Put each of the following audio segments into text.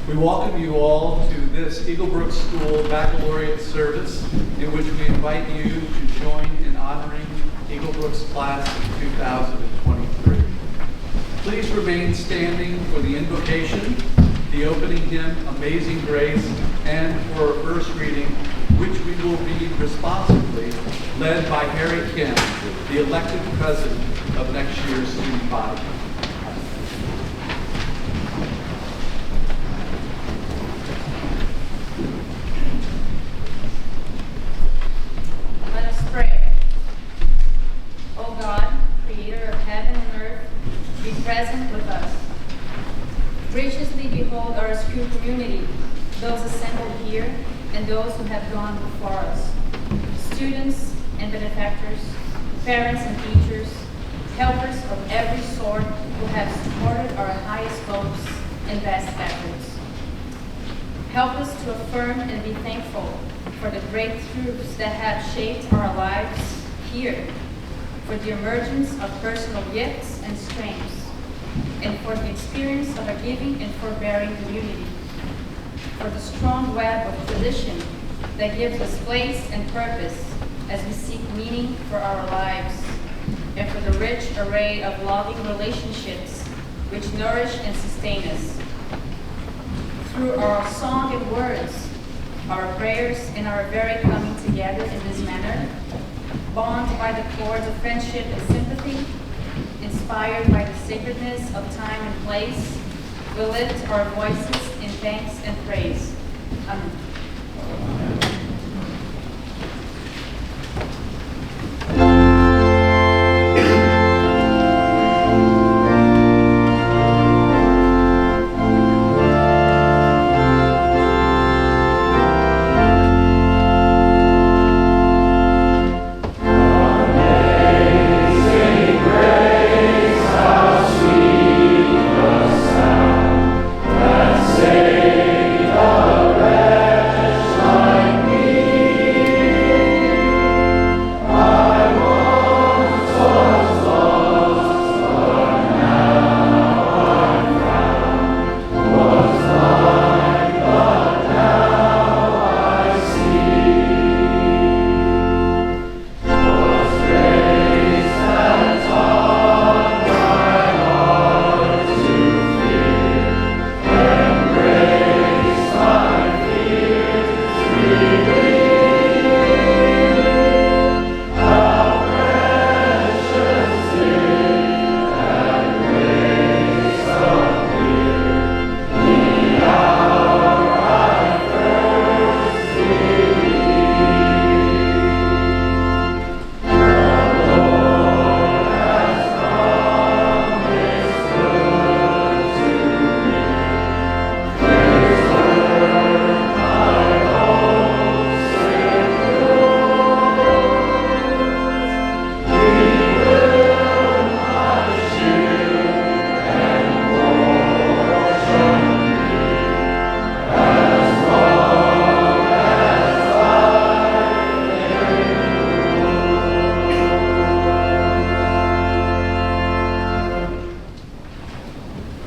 We welcome you all to this Eaglebrook School Baccalaureate Service, in which we invite you to join in honoring Eaglebrook's class of 2023. Please remain standing for the invocation, the opening hymn, Amazing Grace, and for our first reading, which we will read responsibly, led by Harry Kim, the elected president of next year's student body. Let us pray. O God, creator of heaven and earth, be present with us. Graciously behold our school community, those assembled here and those who have gone before us, students and benefactors, parents and teachers, helpers of every sort who have supported our highest hopes and best efforts. Help us to affirm and be thankful for the great truths that have shaped our lives here, for the emergence of personal gifts and strengths, and for the experience of a giving and forbearing community, for the strong web of tradition that gives us place and purpose as we seek meaning for our lives, and for the rich array of loving relationships which nourish and sustain us. Through our song and words, our prayers, and our very coming together in this manner, bound by the cords of friendship and sympathy, inspired by the sacredness of time and place, we lift our voices in thanks and praise. Amen.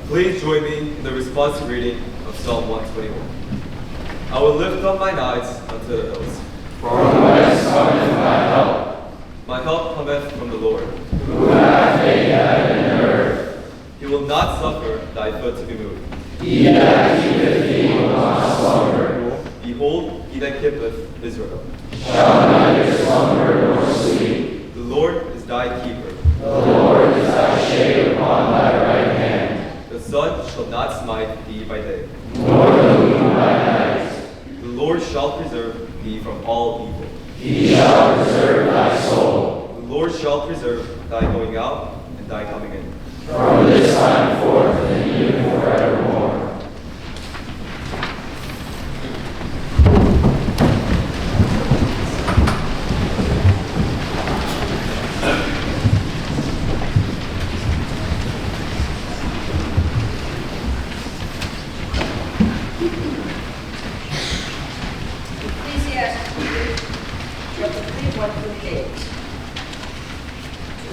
Please join me in the responsive reading of Psalm 121. I will lift up mine eyes unto the hills. From whence cometh my help? My help cometh from the Lord, Who hath made heaven and earth. He will not suffer thy foot to be moved. He that keepeth thee will not slumber. Behold, he that keepeth Israel Shall neither slumber nor sleep. The Lord is thy keeper. The Lord is thy shade upon thy right hand. The sun shall not smite thee by day, Nor the moon by night. The Lord shall preserve thee from all evil. He shall preserve thy soul. The Lord shall preserve thy going out and thy coming in, From this time forth and even forevermore.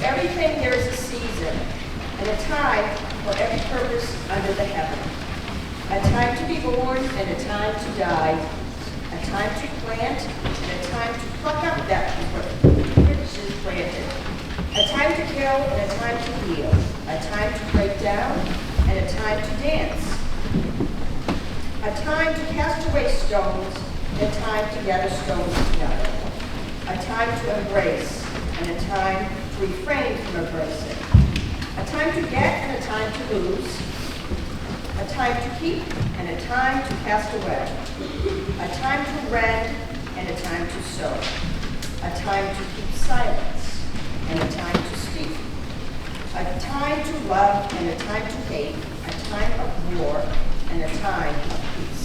everything there is a season and a time for every purpose under the heaven. A time to be born and a time to die. A time to plant and a time to pluck up that which is planted. A time to kill and a time to heal. A time to break down and a time to dance. A time to cast away stones and a time to gather stones together. A time to embrace and a time to refrain from embracing. A time to get and a time to lose. A time to keep and a time to cast away. A time to rend and a time to sow. A time to keep silence and a time to speak. A time to love and a time to hate. A time of war and a time of peace.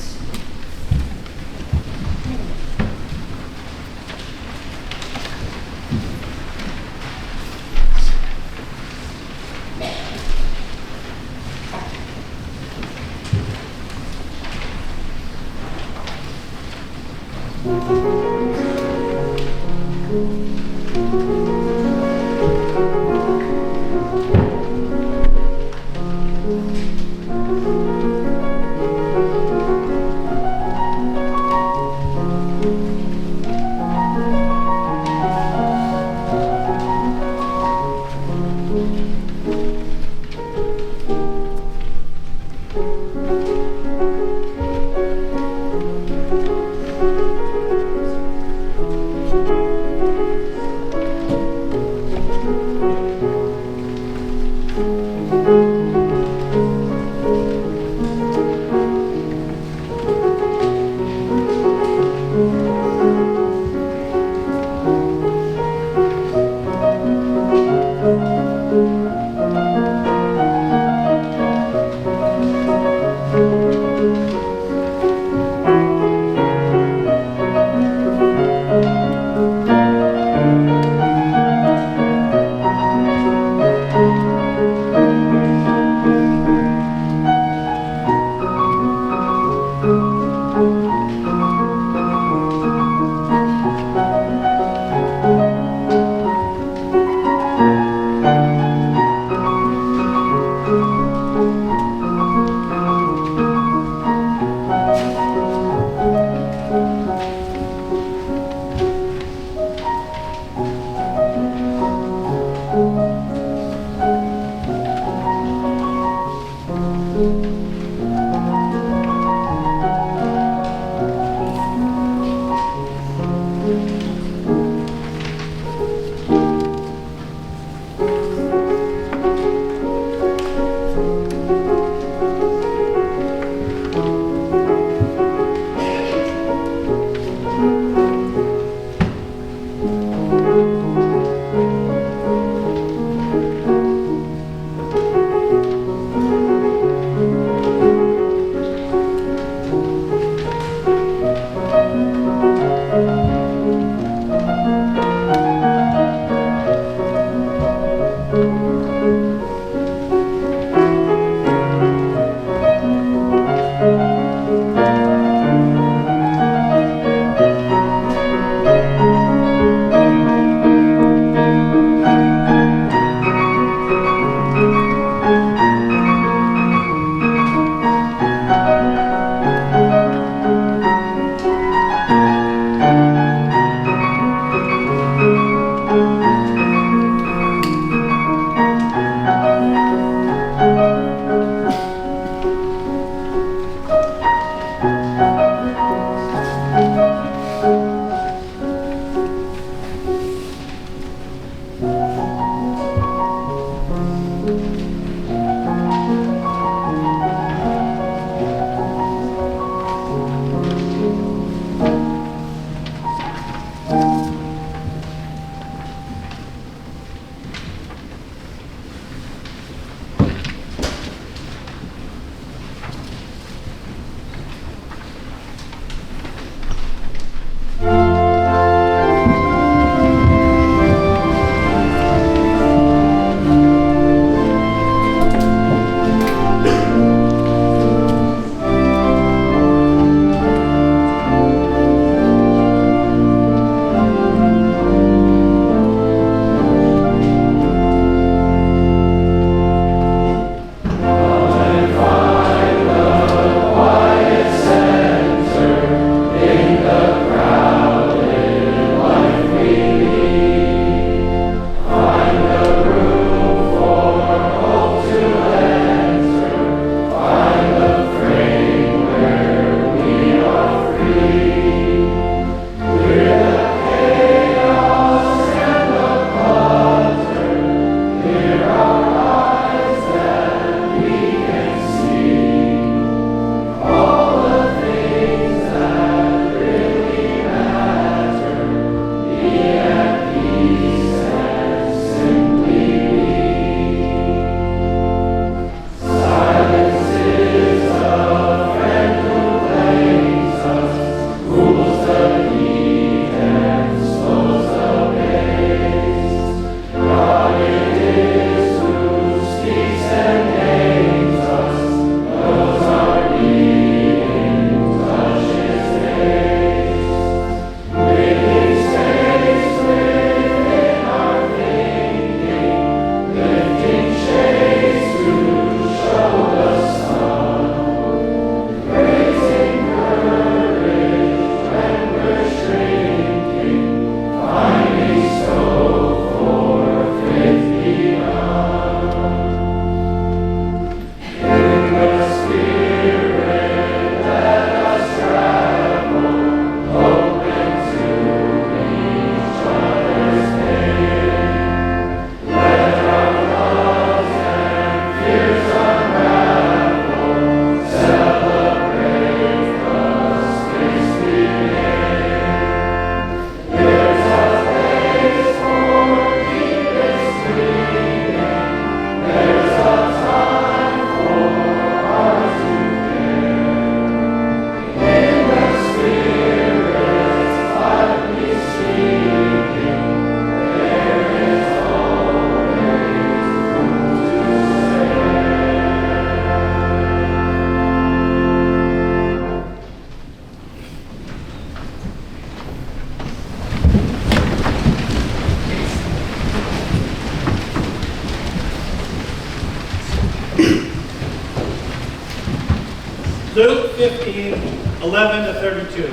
15, 11 to 32.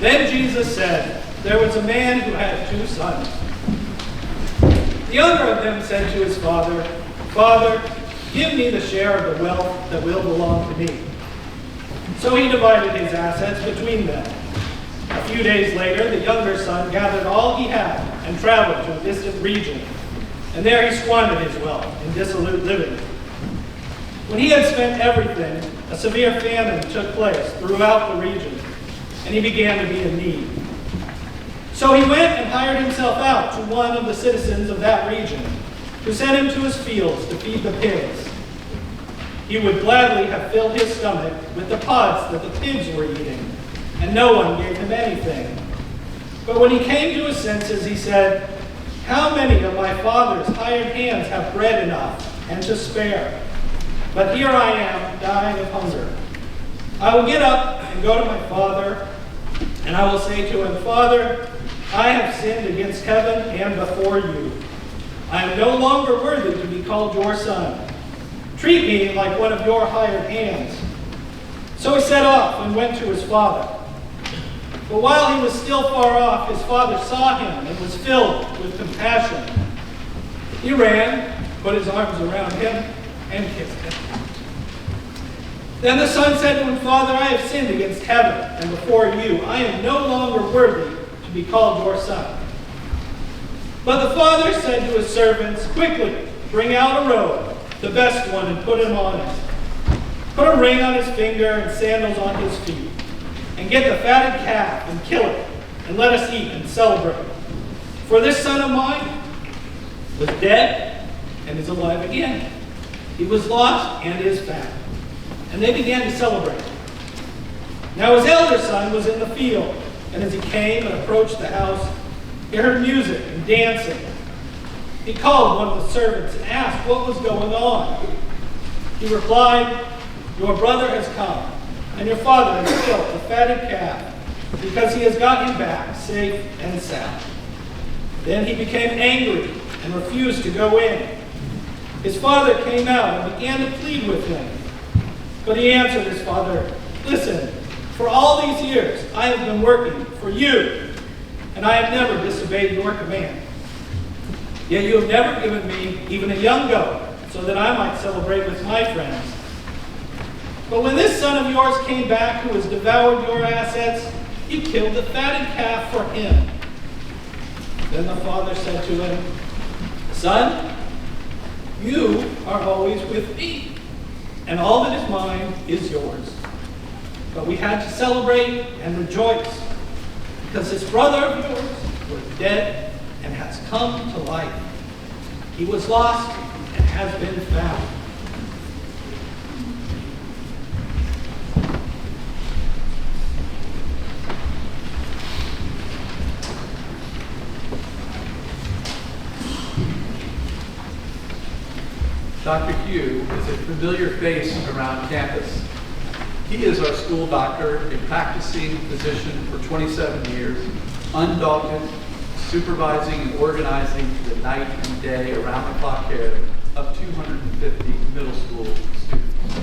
Then Jesus said, there was a man who had 2 sons. The younger of them said to his father, Father, give me the share of the wealth that will belong to me. So he divided his assets between them. A few days later, the younger son gathered all he had and traveled to a distant region. And there he squandered his wealth in dissolute living. When he had spent everything, a severe famine took place throughout the region, and he began to be in need. So he went and hired himself out to one of the citizens of that region, who sent him to his fields to feed the pigs. He would gladly have filled his stomach with the pods that the pigs were eating, and no one gave him anything. But when he came to his senses, he said, how many of my father's hired hands have bread enough and to spare? But here I am, dying of hunger. I will get up and go to my father, and I will say to him, Father, I have sinned against heaven and before you. I am no longer worthy to be called your son. Treat me like one of your hired hands. So he set off and went to his father. But while he was still far off, his father saw him and was filled with compassion. He ran, put his arms around him, and kissed him. Then the son said to him, Father, I have sinned against heaven and before you. I am no longer worthy to be called your son. But the father said to his servants, quickly, bring out a robe, the best one, and put him on it. Put a ring on his finger and sandals on his feet. And get the fatted calf and kill it, and let us eat and celebrate. For this son of mine was dead and is alive again. He was lost and is found. And they began to celebrate. Now his elder son was in the field, and as he came and approached the house, he heard music and dancing. He called one of the servants and asked what was going on. He replied, your brother has come, and your father has killed the fatted calf, because he has got him back safe and sound. Then he became angry and refused to go in. His father came out and began to plead with him. But he answered his father, listen, for all these years I have been working for you, and I have never disobeyed your command. Yet you have never given me even a young goat, so that I might celebrate with my friends. But when this son of yours came back who has devoured your assets, you killed the fatted calf for him. Then the father said to him, Son, you are always with me, and all that is mine is yours. But we had to celebrate and rejoice, because this brother of yours was dead and has come to life. He was lost and has been found. Dr. Hugh is a familiar face around campus. He is our school doctor, a practicing physician for 27 years, undaunted, supervising and organizing the night and day around-the-clock care of 250 middle school students.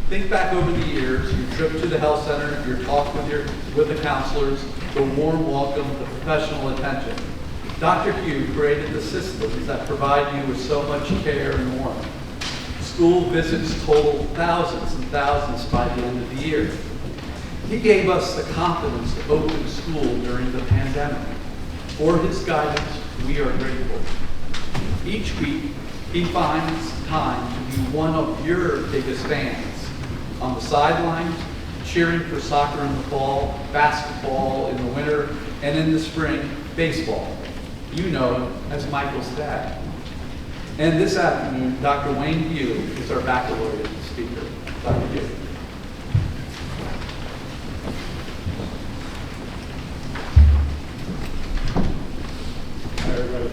Think back over the years, your trip to the health center, your talk with the counselors, the warm welcome, the professional attention. Dr. Hugh created the systems that provide you with so much care and warmth. School visits totaled thousands and thousands by the end of the year. He gave us the confidence to open school during the pandemic. For his guidance, we are grateful. Each week, he finds time to be one of your biggest fans. On the sidelines, cheering for soccer in the fall, basketball in the winter, and in the spring, baseball. You know him as Michael's dad. And this afternoon, Dr. Wayne Hugh is our baccalaureate speaker. Dr. Hugh. Hi, everybody.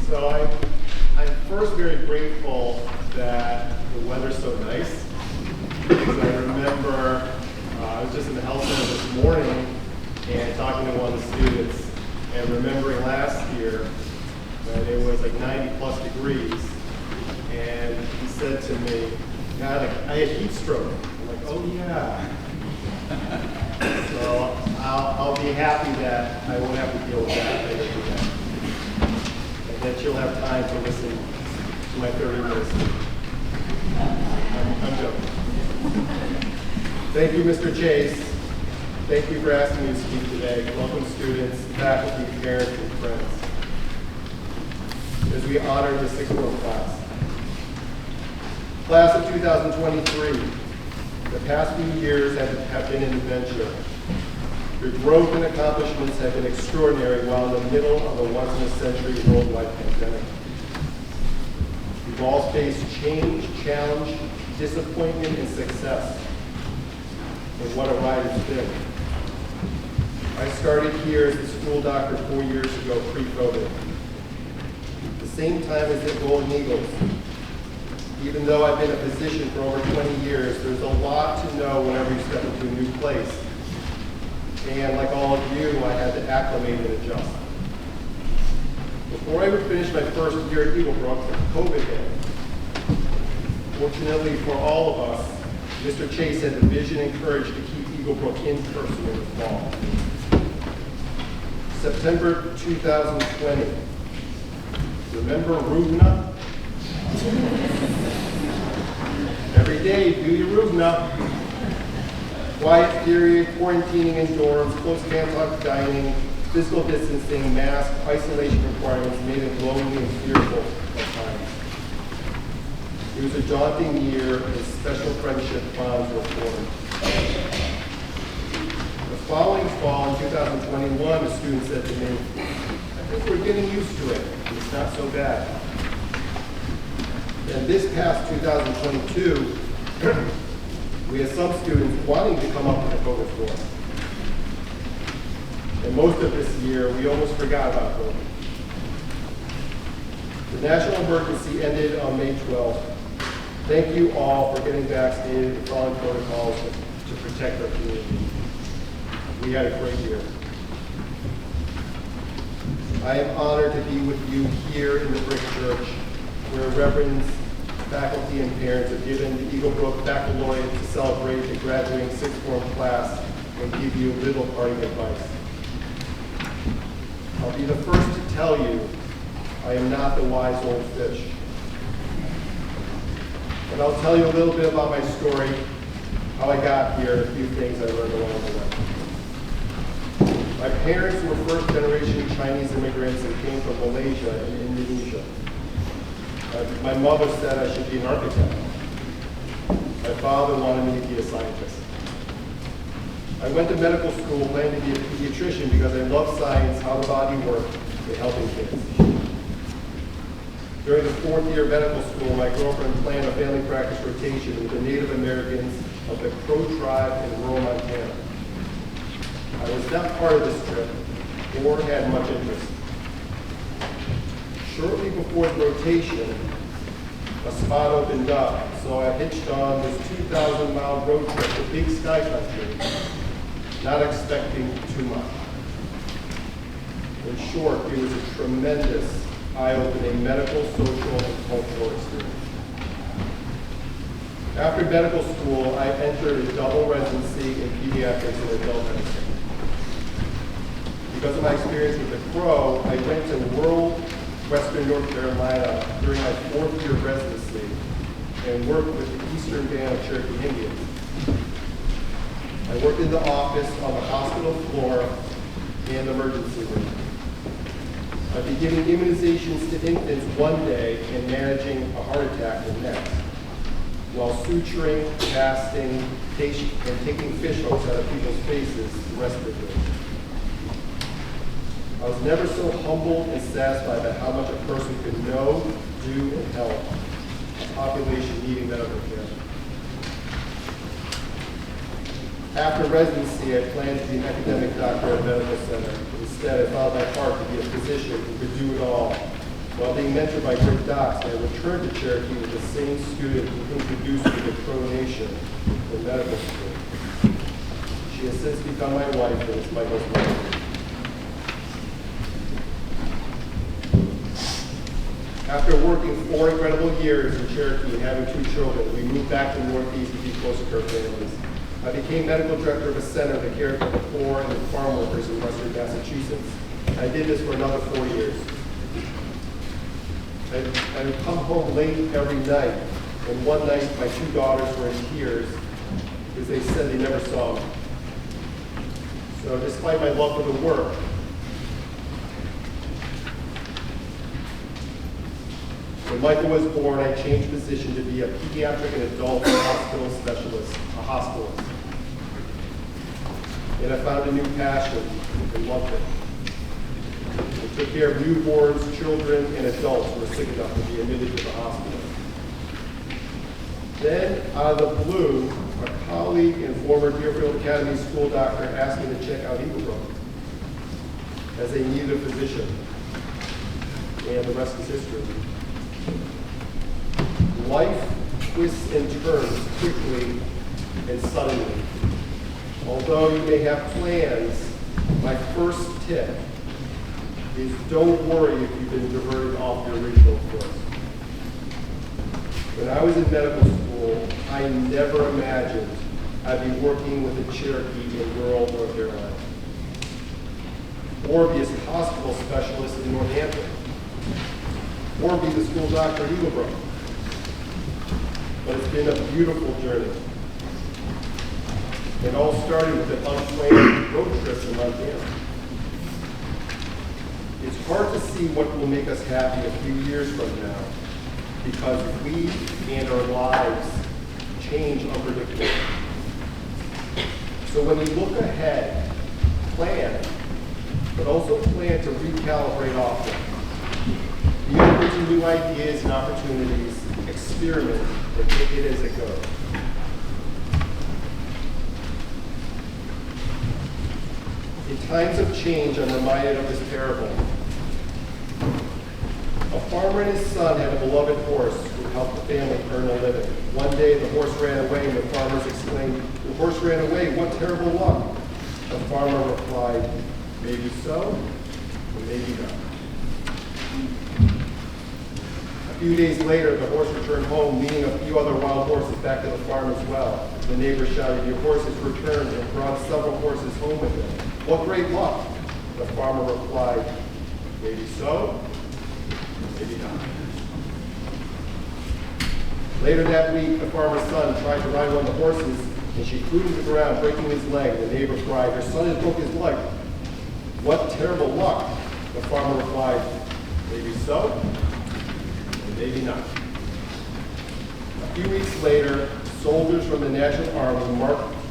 So I'm first very grateful that the weather's so nice. Because I remember I was just in the health center this morning and talking to one of the students and remembering last year that it was like 90 plus degrees and he said to me, "God, I had heat stroke." I'm like, "Oh yeah." So I'll be happy that I won't have to deal with that later today. And that you'll have time to listen to my 30 minutes. I'm joking. Thank you, Mr. Chase. Thank you for asking me to speak today. Welcome students, faculty, parents, and friends. As we honor the sixth form class. Class of 2023, the past few years have been an adventure. Your growth and accomplishments have been extraordinary while in the middle of a once-in-a-century worldwide pandemic. We've all faced change, challenge, disappointment, and success. And what a ride it's been. I started here as a school doctor 4 years ago, pre-COVID. The same time as the Golden Eagles. Even though I've been a physician for over 20 years, there's a lot to know whenever you step into a new place. And like all of you, I had to acclimate and adjust. Before I would finish my first year at Eaglebrook, COVID hit. Fortunately for all of us, Mr. Chase had the vision and courage to keep Eaglebrook in person in the fall. September 2020. Remember Rubna? Every day, do your Rubna. Quiet period, quarantining indoors, close contact dining, physical distancing, mask, isolation requirements made it lonely and fearful at times. It was a daunting year as special friendship bonds were formed. The following fall in 2021, a student said to me, "I think we're getting used to it. It's not so bad." And this past 2022, we had some students wanting to come up to the COVID floor. And most of this year, we almost forgot about COVID. The national emergency ended on May 12th. Thank you all for getting vaccinated and following protocols to protect our community. We had a great year. I am honored to be with you here in the Brick Church, where reverends, faculty, and parents have given the Eaglebrook Baccalaureate to celebrate the graduating sixth form class and give you a little parting advice. I'll be the first to tell you I am not the wise old fish. But I'll tell you a little bit about my story, how I got here, and a few things I learned along the way. My parents were first-generation Chinese immigrants and came from Malaysia and Indonesia. My mother said I should be an architect. My father wanted me to be a scientist. I went to medical school planning to be a pediatrician because I love science, how the body works, and helping kids. During the fourth year of medical school, my girlfriend planned a family practice rotation with the Native Americans of the Crow tribe in rural Montana. I was not part of this trip or had much interest. Shortly before the rotation, a spot opened up, so I hitched on this 2,000-mile road trip to Big Sky Country, not expecting too much. In short, it was a tremendous, eye-opening medical, social, and cultural experience. After medical school, I entered a double residency in pediatrics and adult medicine. Because of my experience with the Crow, I went to rural Western North Carolina during my fourth year of residency and worked with the Eastern Band of Cherokee Indians. I worked in the office, on the hospital floor, and emergency room. I'd be giving immunizations to infants one day and managing a heart attack the next, while suturing, casting, and taking fish hooks out of people's faces the rest of the day. I was never so humbled and satisfied by how much a person could know, do, and help a population needing medical care. After residency, I planned to be an academic doctor at a medical center. Instead, I followed my heart to be a physician who could do it all. While being mentored by great docs, I returned to Cherokee with the same student who introduced me to Crow Nation in medical school. She has since become my wife and is my most lovely. After working 4 incredible years in Cherokee and having 2 children, we moved back to the Northeast to be closer to our families. I became medical director of a center that cared for the poor and the farm workers in western Massachusetts. I did this for another 4 years. I would come home late every night, and one night my 2 daughters were in tears because they said they never saw me. So despite my love for the work, when Michael was born, I changed position to be a pediatric and adult hospital specialist, a hospitalist. And I found a new passion and loved it. I took care of newborns, children, and adults who were sick enough to be admitted to the hospital. Then, out of the blue, a colleague and former Deerfield Academy school doctor asked me to check out Eaglebrook, as they needed a physician. And the rest is history. Life twists and turns quickly and suddenly. Although you may have plans, my first tip is don't worry if you've been diverted off your original course. When I was in medical school, I never imagined I'd be working with a Cherokee in rural North Carolina, or be a hospital specialist in Northampton, or be the school doctor at Eaglebrook. But it's been a beautiful journey. It all started with an unplanned road trip in Montana. It's hard to see what will make us happy a few years from now, because we and our lives change unpredictably. So when you look ahead, plan, but also plan to recalibrate often. Be open to new ideas and opportunities, experiment, and take it as it goes. In times of change, I'm reminded of this parable. A farmer and his son had a beloved horse who helped the family earn a living. One day, the horse ran away, and the farmers exclaimed, "The horse ran away, what terrible luck!" The farmer replied, "Maybe so, and maybe not." A few days later, the horse returned home, leading a few other wild horses back to the farm as well. The neighbors shouted, "Your horse has returned," and brought several horses home with him. "What great luck!" The farmer replied, "Maybe so, maybe not." Later that week, the farmer's son tried to ride one of the horses, and she threw him to the ground, breaking his leg. The neighbor cried, "Your son has broke his leg." "What terrible luck!" The farmer replied, "Maybe so, and maybe not." A few weeks later, soldiers from the National Army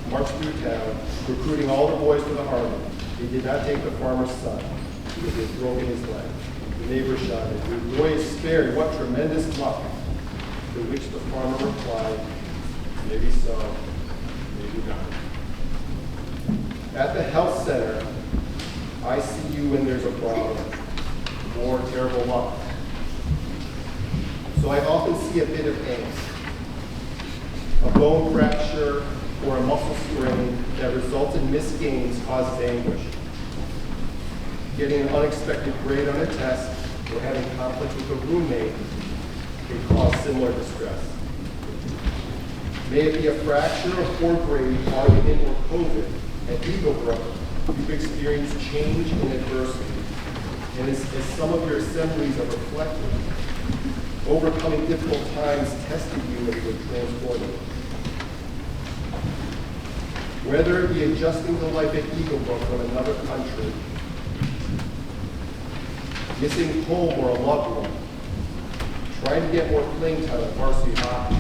marched through town, recruiting all the boys for the army. They did not take the farmer's son, because he had broken his leg. The neighbor shouted, "Your boy is spared, what tremendous luck!" To which the farmer replied, "Maybe so, maybe not." At the health center, I see you when there's a problem, or terrible luck. So I often see a bit of angst, a bone fracture, or a muscle sprain that results in missed gains causes anguish. Getting an unexpected grade on a test or having conflict with a roommate can cause similar distress. May it be a fracture, a poor grade, argument, or COVID, at Eaglebrook, you've experienced change and adversity. And as some of your assemblies have reflected, overcoming difficult times tested you and were transformative. Whether it be adjusting to life at Eaglebrook from another country, missing home or a loved one, trying to get more playing time at varsity hockey,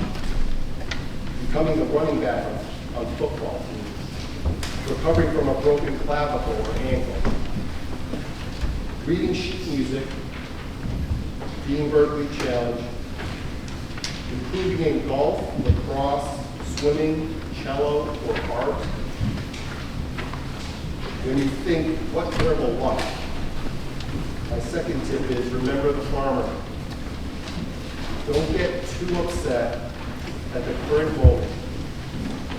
becoming the running back on football teams, recovering from a broken clavicle or ankle, reading sheet music, being vertically challenged, improving in golf, lacrosse, swimming, cello, or art. When you think, what terrible luck, my second tip is remember the farmer. Don't get too upset at the current moment.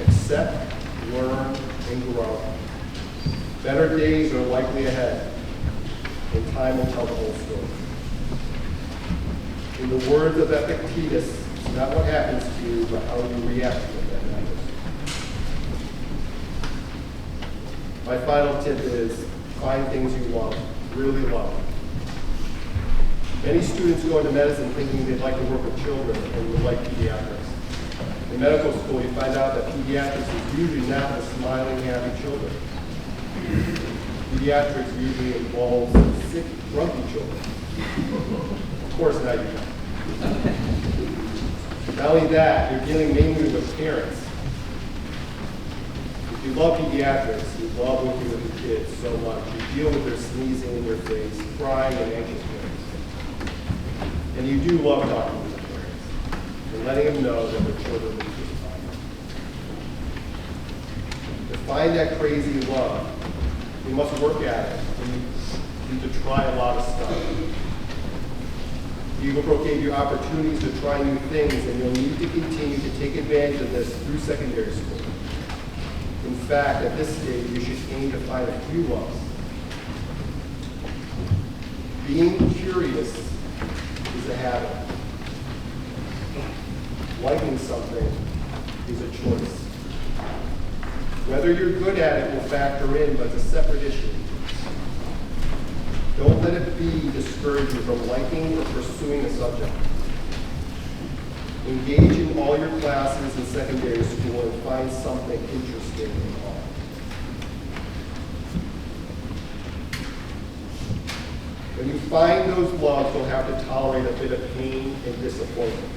Accept, learn, and grow. Better days are likely ahead, and time will tell the whole story. In the words of Epictetus, it's not what happens to you, but how you react to it that matters. My final tip is find things you love, really love. Many students go into medicine thinking they'd like to work with children and would like pediatrics. In medical school, you find out that pediatrics is usually not the smiling, happy children. Pediatrics usually involves sick, grumpy children. Of course, now you know. Not only that, you're dealing mainly with parents. If you love pediatrics, you love working with the kids so much. You deal with their sneezing in your face, crying, and anxious parents. And you do love talking to the parents and letting them know that their children need to fine. To find that crazy love, you must work at it. You need to try a lot of stuff. Eaglebrook gave you opportunities to try new things, and you'll need to continue to take advantage of this through secondary school. In fact, at this stage, you should aim to find a few loves. Being curious is a habit. Liking something is a choice. Whether you're good at it will factor in, but it's a separate issue. Don't let it be discourage you from liking or pursuing a subject. Engage in all your classes in secondary school and find something interesting in all. When you find those loves, you'll have to tolerate a bit of pain and disappointment.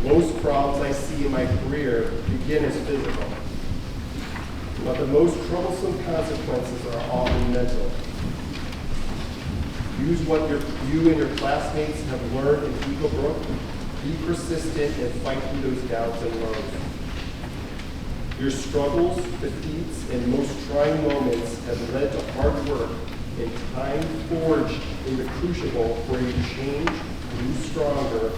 Most problems I see in my career begin as physical, but the most troublesome consequences are often mental. Use what you and your classmates have learned in Eaglebrook. Be persistent and fight through those doubts and lows. Your struggles, defeats, and most trying moments have led to hard work and time forged in the crucible where you change, grew stronger,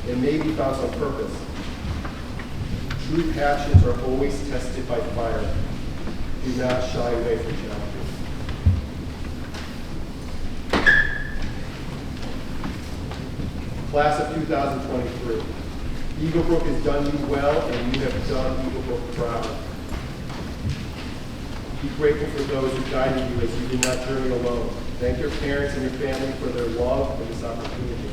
and maybe found some purpose. True passions are always tested by fire. Do not shy away from challenges. Class of 2023. Eaglebrook has done you well, and you have done Eaglebrook proud. Be grateful for those who guided you as you did not journey alone. Thank your parents and your family for their love and this opportunity.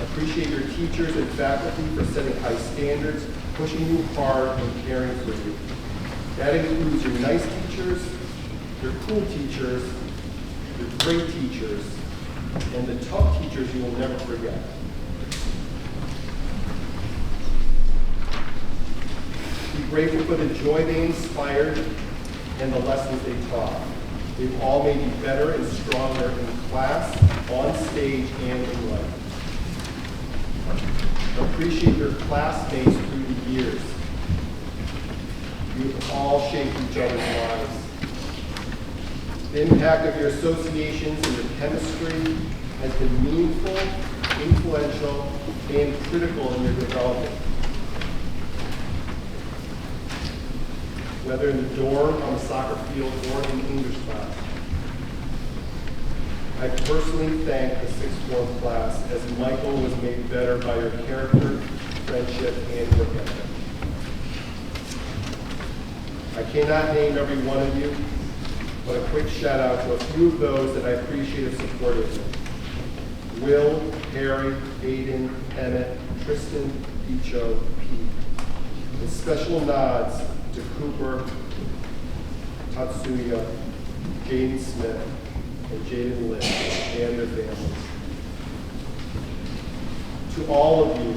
Appreciate your teachers and faculty for setting high standards, pushing you hard, and caring for you. That includes your nice teachers, your cool teachers, your great teachers, and the tough teachers you will never forget. Be grateful for the joy they inspired and the lessons they taught. They've all made you better and stronger in class, on stage, and in life. Appreciate your classmates through the years. You've all shaped each other's lives. The impact of your associations in your chemistry has been meaningful, influential, and critical in your development. Whether in the dorm, on the soccer field, or in English class. I personally thank the sixth form class as Michael was made better by your character, friendship, and work ethic. I cannot name every one of you, but a quick shout out to a few of those that I appreciate have supported me. Will, Harry, Aiden, Emmett, Tristan, Picho, Pete. And special nods to Cooper, Tatsuya, Jaden Smith, and Jaden Lynn, and their families. To all of you,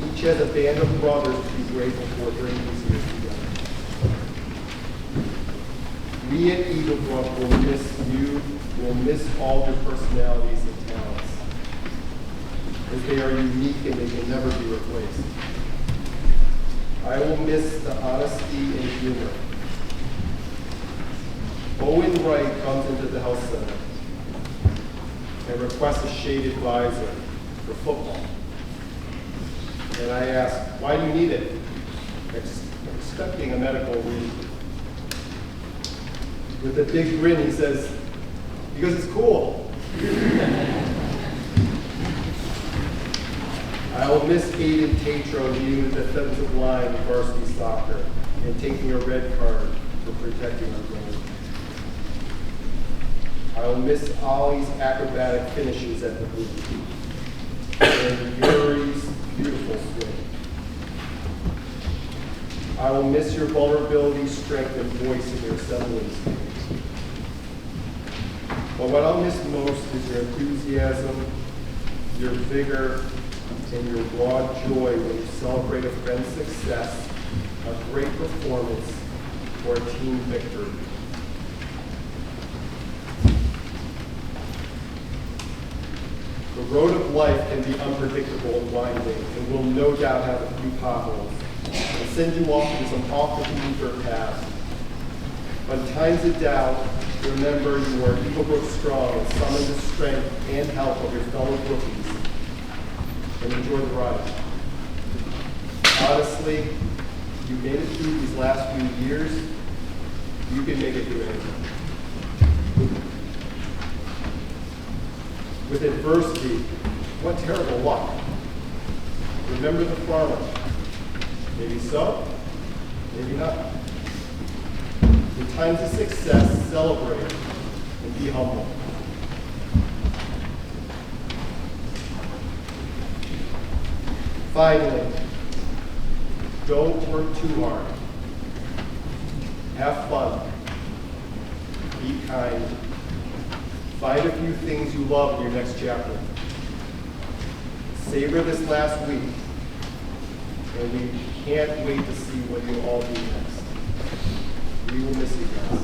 each has a band of brothers to be grateful for during these years together. We at Eaglebrook will miss you, will miss all your personalities and talents, as they are unique and they can never be replaced. I will miss the honesty and humor. Owen Wright comes into the health center and requests a shade advisor for football. And I ask, why do you need it? Expecting a medical reason. With a big grin, he says, because it's cool. I will miss Aiden Tatro leading the defensive line in varsity soccer and taking a red card for protecting our goal. I will miss Ollie's acrobatic finishes at the boot and Yuri's beautiful swing. I will miss your vulnerability, strength, and voice in your assemblies. But what I'll miss most is your enthusiasm, your vigor, and your broad joy when you celebrate a friend's success, a great performance, or a team victory. The road of life can be unpredictable and winding, and will no doubt have a few potholes, and send you off into some off-the-beaten path. But in times of doubt, remember you are Eaglebrook strong and summon the strength and help of your fellow rookies, and enjoy the ride. Honestly, you made it through these last few years, you can make it through anything. With adversity, what terrible luck. Remember the farmer. Maybe so, maybe not. In times of success, celebrate and be humble. Finally, don't work too hard. Have fun. Be kind. Find a few things you love in your next chapter. Savor this last week, and we can't wait to see what you'll all do next. We will miss you guys.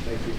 Thank you.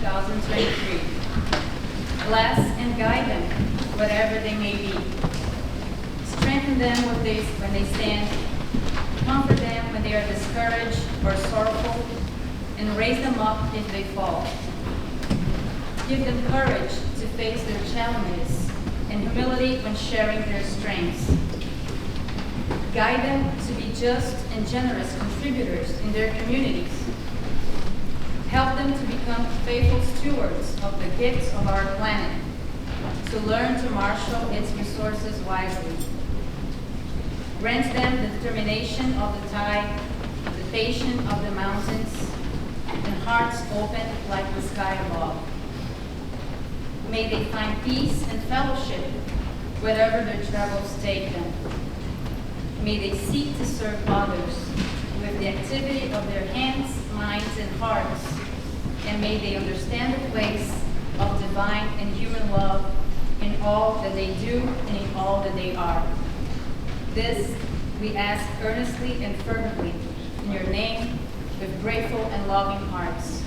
2023. Bless and guide them wherever they may be. Strengthen them when they stand. Comfort them when they are discouraged or sorrowful, and raise them up if they fall. Give them courage to face their challenges and humility when sharing their strengths. Guide them to be just and generous contributors in their communities. Help them to become faithful stewards of the gifts of our planet, to learn to marshal its resources wisely. Grant them the determination of the tide, the patience of the mountains, and hearts open like the sky above. May they find peace and fellowship wherever their travels take them. May they seek to serve others with the activity of their hands, minds, and hearts, and may they understand the place of divine and human love in all that they do and in all that they are. This we ask earnestly and fervently in your name with grateful and loving hearts.